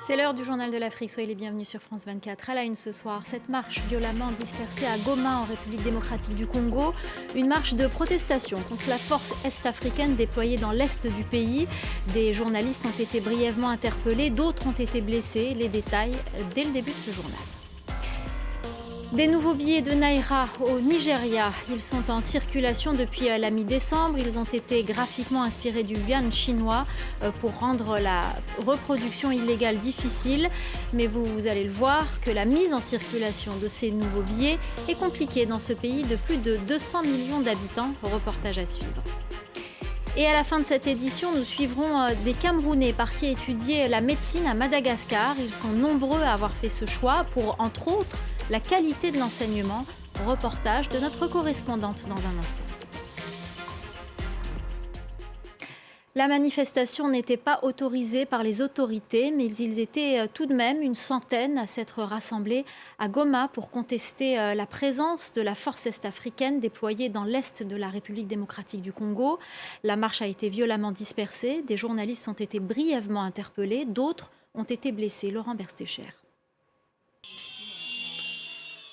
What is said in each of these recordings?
C'est l'heure du journal de l'Afrique. Soyez les bienvenus sur France 24. À la une ce soir, cette marche violemment dispersée à Goma en République démocratique du Congo. Une marche de protestation contre la force est-africaine déployée dans l'est du pays. Des journalistes ont été brièvement interpellés, d'autres ont été blessés. Les détails dès le début de ce journal. Des nouveaux billets de Naira au Nigeria. Ils sont en circulation depuis la mi-décembre. Ils ont été graphiquement inspirés du yuan chinois pour rendre la reproduction illégale difficile. Mais vous allez le voir que la mise en circulation de ces nouveaux billets est compliquée dans ce pays de plus de 200 millions d'habitants. Reportage à suivre. Et à la fin de cette édition, nous suivrons des Camerounais partis étudier la médecine à Madagascar. Ils sont nombreux à avoir fait ce choix pour, entre autres, la qualité de l'enseignement. Reportage de notre correspondante dans un instant. La manifestation n'était pas autorisée par les autorités, mais ils étaient tout de même une centaine à s'être rassemblés à Goma pour contester la présence de la force est-africaine déployée dans l'est de la République démocratique du Congo. La marche a été violemment dispersée, des journalistes ont été brièvement interpellés, d'autres ont été blessés. Laurent Berstécher.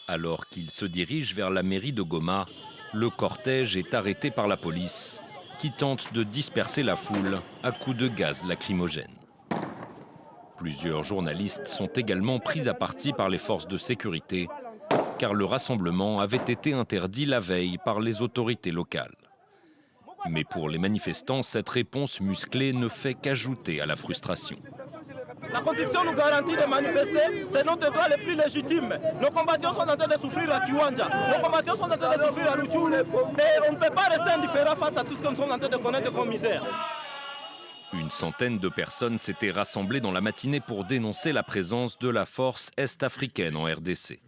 Alors qu'il se dirige vers la mairie de Goma, le cortège est arrêté par la police, qui tente de disperser la foule à coups de gaz lacrymogène. Plusieurs journalistes sont également pris à partie par les forces de sécurité, car le rassemblement avait été interdit la veille par les autorités locales. Mais pour les manifestants, cette réponse musclée ne fait qu'ajouter à la frustration. La Constitution nous garantit de manifester, c'est notre droit le plus légitime. Nos combattants sont en train de souffrir à Kiwanja, nos combattants sont en train de souffrir à Rutshuru, et on ne peut pas rester indifférent face à tout ce qu'on est en train de connaître comme misère. Une centaine de personnes s'étaient rassemblées dans la matinée pour dénoncer la présence de la force est-africaine en RDC.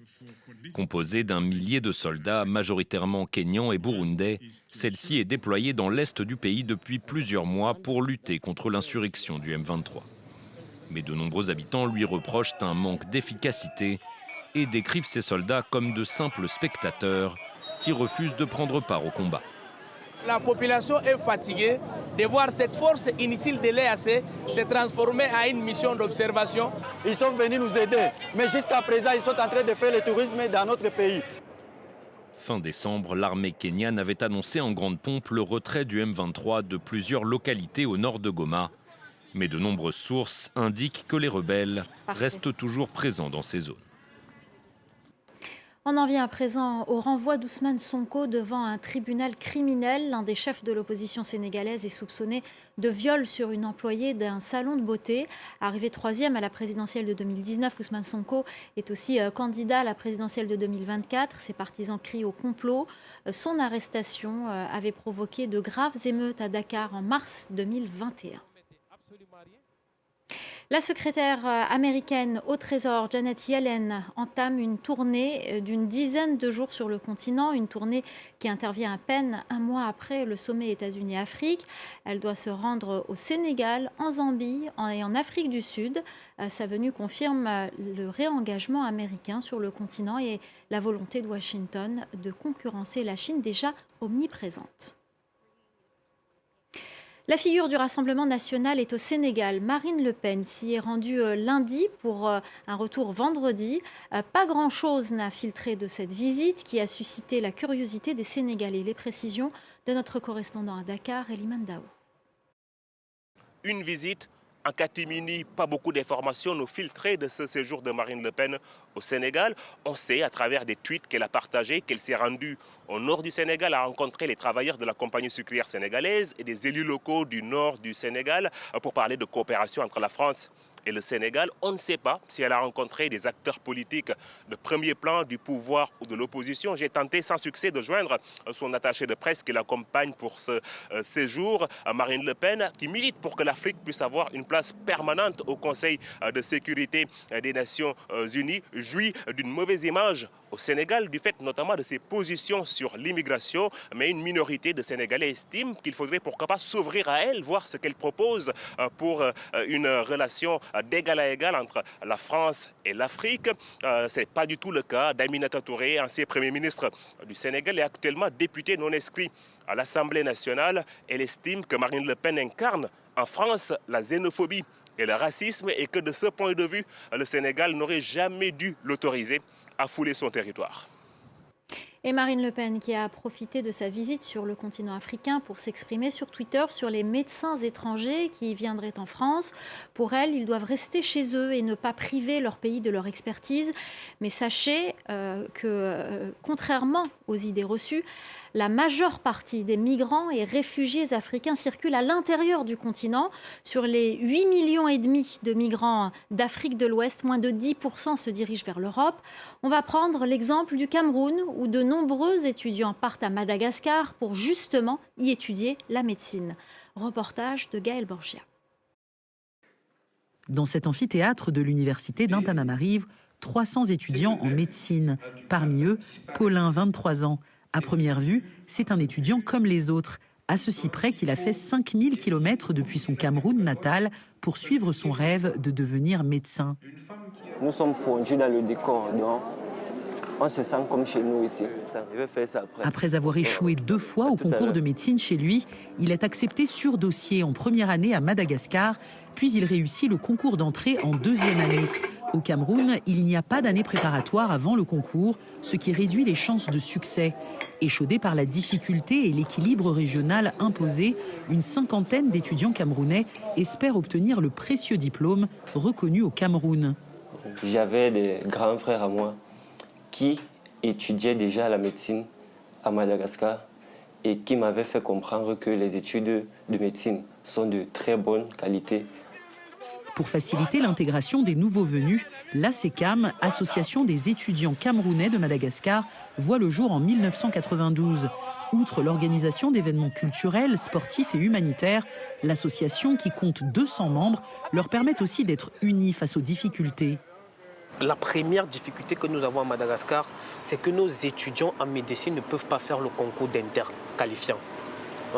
Composée d'un millier de soldats, majoritairement kényans et burundais, celle-ci est déployée dans l'est du pays depuis plusieurs mois pour lutter contre l'insurrection du M23. Mais de nombreux habitants lui reprochent un manque d'efficacité et décrivent ces soldats comme de simples spectateurs qui refusent de prendre part au combat. La population est fatiguée de voir cette force inutile de l'EAC se transformer en une mission d'observation. Ils sont venus nous aider, mais jusqu'à présent, ils sont en train de faire le tourisme dans notre pays. Fin décembre, l'armée kenyane avait annoncé en grande pompe le retrait du M23 de plusieurs localités au nord de Goma. Mais de nombreuses sources indiquent que les rebelles restent toujours présents dans ces zones. On en vient à présent au renvoi d'Ousmane Sonko devant un tribunal criminel. L'un des chefs de l'opposition sénégalaise est soupçonné de viol sur une employée d'un salon de beauté. Arrivé troisième à la présidentielle de 2019, Ousmane Sonko est aussi candidat à la présidentielle de 2024. Ses partisans crient au complot. Son arrestation avait provoqué de graves émeutes à Dakar en mars 2021. La secrétaire américaine au Trésor, Janet Yellen, entame une tournée d'une dizaine de jours sur le continent, une tournée qui intervient à peine un mois après le sommet États-Unis-Afrique. Elle doit se rendre au Sénégal, en Zambie et en Afrique du Sud. Sa venue confirme le réengagement américain sur le continent et la volonté de Washington de concurrencer la Chine déjà omniprésente. La figure du Rassemblement national est au Sénégal. Marine Le Pen s'y est rendue lundi pour un retour vendredi. Pas grand-chose n'a filtré de cette visite qui a suscité la curiosité des Sénégalais. Les précisions de notre correspondant à Dakar, Eliman Dao. Une visite en catimini, pas beaucoup d'informations nous filtrées de ce séjour de Marine Le Pen au Sénégal. On sait à travers des tweets qu'elle a partagés qu'elle s'est rendue au nord du Sénégal à rencontrer les travailleurs de la compagnie sucrière sénégalaise et des élus locaux du nord du Sénégal pour parler de coopération entre la France et le Sénégal. On ne sait pas si elle a rencontré des acteurs politiques de premier plan du pouvoir ou de l'opposition. J'ai tenté sans succès de joindre son attaché de presse qui l'accompagne pour ce séjour, Marine Le Pen, qui milite pour que l'Afrique puisse avoir une place permanente au Conseil de sécurité des Nations Unies, jouit d'une mauvaise image au Sénégal du fait notamment de ses positions sur l'immigration, mais une minorité de Sénégalais estime qu'il faudrait pourquoi pas s'ouvrir à elle, voir ce qu'elle propose pour une relation d'égal à égal entre la France et l'Afrique. Ce n'est pas du tout le cas d'Aminata Touré, ancien Premier ministre du Sénégal et actuellement député non inscrit à l'Assemblée nationale. Elle estime que Marine Le Pen incarne en France la xénophobie et le racisme et que de ce point de vue, le Sénégal n'aurait jamais dû l'autoriser à fouler son territoire. Et Marine Le Pen qui a profité de sa visite sur le continent africain pour s'exprimer sur Twitter sur les médecins étrangers qui viendraient en France. Pour elle, ils doivent rester chez eux et ne pas priver leur pays de leur expertise. Mais sachez que, contrairement aux idées reçues, la majeure partie des migrants et réfugiés africains circulent à l'intérieur du continent. Sur les 8,5 millions de migrants d'Afrique de l'Ouest, moins de 10% se dirigent vers l'Europe. On va prendre l'exemple du Cameroun, où de nombreux étudiants partent à Madagascar pour justement y étudier la médecine. Reportage de Gaël Borgia. Dans cet amphithéâtre de l'université d'Antananarivo, 300 étudiants en médecine. Parmi eux, Paulin, 23 ans. À première vue, c'est un étudiant comme les autres, à ceci près qu'il a fait 5000 km depuis son Cameroun natal pour suivre son rêve de devenir médecin. Nous sommes fondus dans le décor, donc on se sent comme chez nous ici. Je vais faire ça après. Après avoir échoué 2 fois au concours de médecine chez lui, il est accepté sur dossier en première année à Madagascar, puis il réussit le concours d'entrée en 2e année. Au Cameroun, il n'y a pas d'année préparatoire avant le concours, ce qui réduit les chances de succès. Échaudés par la difficulté et l'équilibre régional imposé, une 50aine d'étudiants camerounais espèrent obtenir le précieux diplôme reconnu au Cameroun. J'avais des grands frères à moi qui étudiaient déjà la médecine à Madagascar et qui m'avaient fait comprendre que les études de médecine sont de très bonne qualité. Pour faciliter l'intégration des nouveaux venus, l'ASECAM, Association des étudiants camerounais de Madagascar, voit le jour en 1992. Outre l'organisation d'événements culturels, sportifs et humanitaires, l'association, qui compte 200 membres, leur permet aussi d'être unis face aux difficultés. La première difficulté que nous avons à Madagascar, c'est que nos étudiants en médecine ne peuvent pas faire le concours d'interne qualifiant,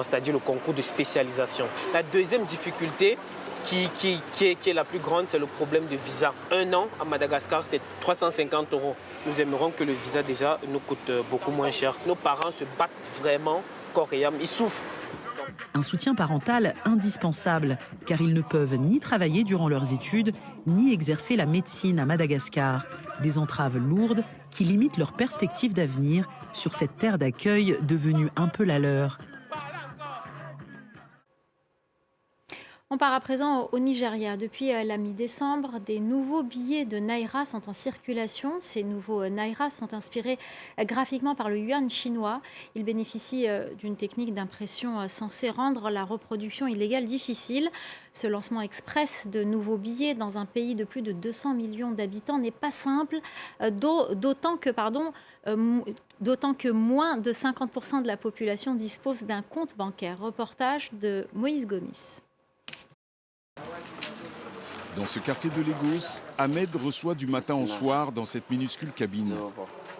c'est-à-dire le concours de spécialisation. La deuxième difficulté, qui est la plus grande, c'est le problème de visa. 1 an à Madagascar, c'est 350 €. Nous aimerions que le visa déjà nous coûte beaucoup moins cher. Nos parents se battent vraiment corps et âme, ils souffrent. Un soutien parental indispensable, car ils ne peuvent ni travailler durant leurs études, ni exercer la médecine à Madagascar. Des entraves lourdes qui limitent leurs perspectives d'avenir sur cette terre d'accueil devenue un peu la leur. On part à présent au Nigeria. Depuis la mi-décembre, des nouveaux billets de Naira sont en circulation. Ces nouveaux Naira sont inspirés graphiquement par le yuan chinois. Ils bénéficient d'une technique d'impression censée rendre la reproduction illégale difficile. Ce lancement express de nouveaux billets dans un pays de plus de 200 millions d'habitants n'est pas simple, d'autant que moins de 50% de la population dispose d'un compte bancaire. Reportage de Moïse Gomis. Dans ce quartier de Lagos, Ahmed reçoit du matin au soir dans cette minuscule cabine.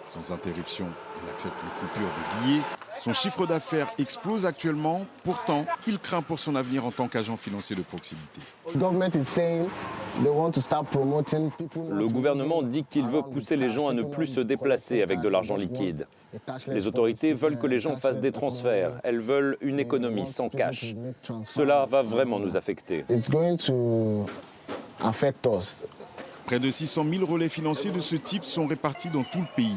Sans interruption, il accepte les coupures de billets. Son chiffre d'affaires explose actuellement. Pourtant, il craint pour son avenir en tant qu'agent financier de proximité. Le gouvernement dit qu'il veut pousser les gens à ne plus se déplacer avec de l'argent liquide. Les autorités veulent que les gens fassent des transferts. Elles veulent une économie sans cash. Cela va vraiment nous affecter. Près de 600 000 relais financiers de ce type sont répartis dans tout le pays.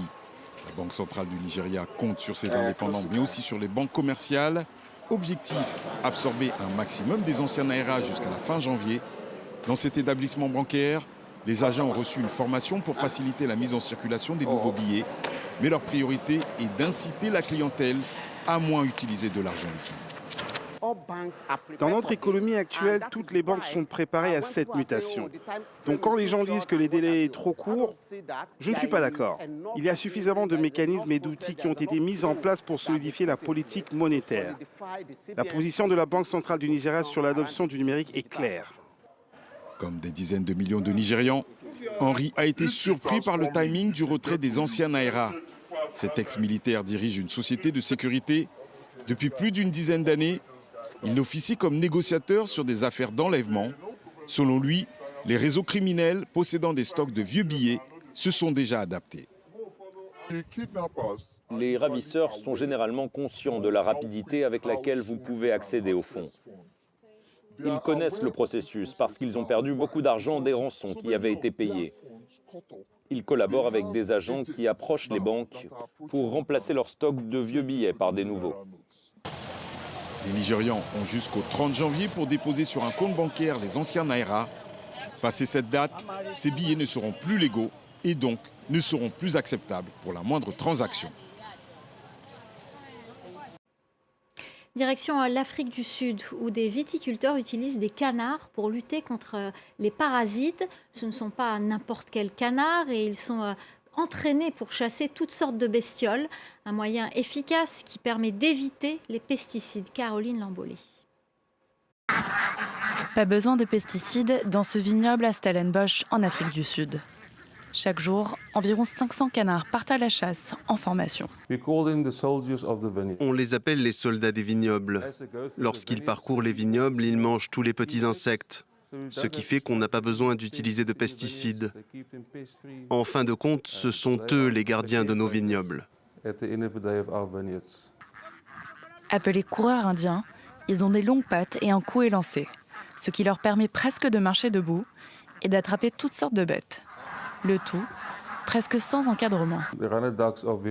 La Banque centrale du Nigeria compte sur ses indépendants, mais aussi sur les banques commerciales. Objectif, absorber un maximum des anciens Naira jusqu'à la fin janvier. Dans cet établissement bancaire, les agents ont reçu une formation pour faciliter la mise en circulation des nouveaux billets. Mais leur priorité est d'inciter la clientèle à moins utiliser de l'argent liquide. Dans notre économie actuelle, toutes les banques sont préparées à cette mutation. Donc quand les gens disent que les délais sont trop courts, je ne suis pas d'accord. Il y a suffisamment de mécanismes et d'outils qui ont été mis en place pour solidifier la politique monétaire. La position de la Banque centrale du Nigeria sur l'adoption du numérique est claire. Comme des dizaines de millions de Nigérians, Henri a été surpris par le timing du retrait des anciens Naira. Cet ex-militaire dirige une société de sécurité. Depuis plus d'une dizaine d'années, il officie comme négociateur sur des affaires d'enlèvement. Selon lui, les réseaux criminels possédant des stocks de vieux billets se sont déjà adaptés. Les ravisseurs sont généralement conscients de la rapidité avec laquelle vous pouvez accéder aux fonds. Ils connaissent le processus parce qu'ils ont perdu beaucoup d'argent des rançons qui avaient été payées. Ils collaborent avec des agents qui approchent les banques pour remplacer leur stock de vieux billets par des nouveaux. Les Nigérians ont jusqu'au 30 janvier pour déposer sur un compte bancaire les anciens Naira. Passé cette date, ces billets ne seront plus légaux et donc ne seront plus acceptables pour la moindre transaction. Direction l'Afrique du Sud, où des viticulteurs utilisent des canards pour lutter contre les parasites. Ce ne sont pas n'importe quels canards et ils sont entraînés pour chasser toutes sortes de bestioles. Un moyen efficace qui permet d'éviter les pesticides. Caroline Lambolé. Pas besoin de pesticides dans ce vignoble à Stellenbosch en Afrique du Sud. Chaque jour, environ 500 canards partent à la chasse en formation. On les appelle les soldats des vignobles. Lorsqu'ils parcourent les vignobles, ils mangent tous les petits insectes, ce qui fait qu'on n'a pas besoin d'utiliser de pesticides. En fin de compte, ce sont eux les gardiens de nos vignobles. Appelés coureurs indiens, ils ont des longues pattes et un cou élancé, ce qui leur permet presque de marcher debout et d'attraper toutes sortes de bêtes. Le tout, presque sans encadrement.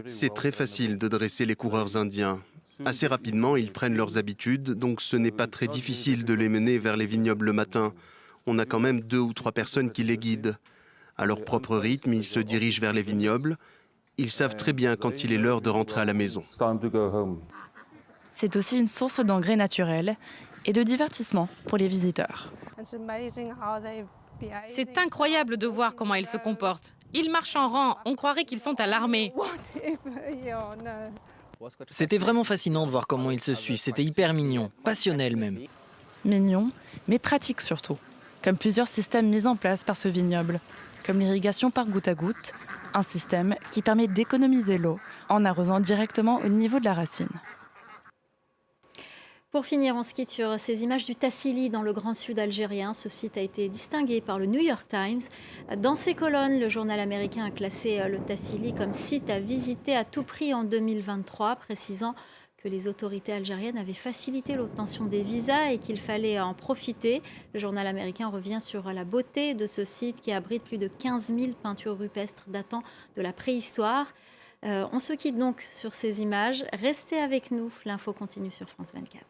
C'est très facile de dresser les coureurs indiens. Assez rapidement, ils prennent leurs habitudes, donc ce n'est pas très difficile de les mener vers les vignobles le matin. On a quand même 2 ou 3 personnes qui les guident. À leur propre rythme, ils se dirigent vers les vignobles. Ils savent très bien quand il est l'heure de rentrer à la maison. C'est aussi une source d'engrais naturels et de divertissement pour les visiteurs. C'est incroyable de voir comment ils se comportent. Ils marchent en rang, on croirait qu'ils sont à l'armée. C'était vraiment fascinant de voir comment ils se suivent, c'était hyper mignon, passionnel même. Mignon, mais pratique surtout, comme plusieurs systèmes mis en place par ce vignoble, comme l'irrigation par goutte à goutte, un système qui permet d'économiser l'eau en arrosant directement au niveau de la racine. Pour finir, on se quitte sur ces images du Tassili dans le Grand Sud algérien. Ce site a été distingué par le New York Times. Dans ses colonnes, le journal américain a classé le Tassili comme site à visiter à tout prix en 2023, précisant que les autorités algériennes avaient facilité l'obtention des visas et qu'il fallait en profiter. Le journal américain revient sur la beauté de ce site qui abrite plus de 15 000 peintures rupestres datant de la préhistoire. On se quitte donc sur ces images. Restez avec nous, l'info continue sur France 24.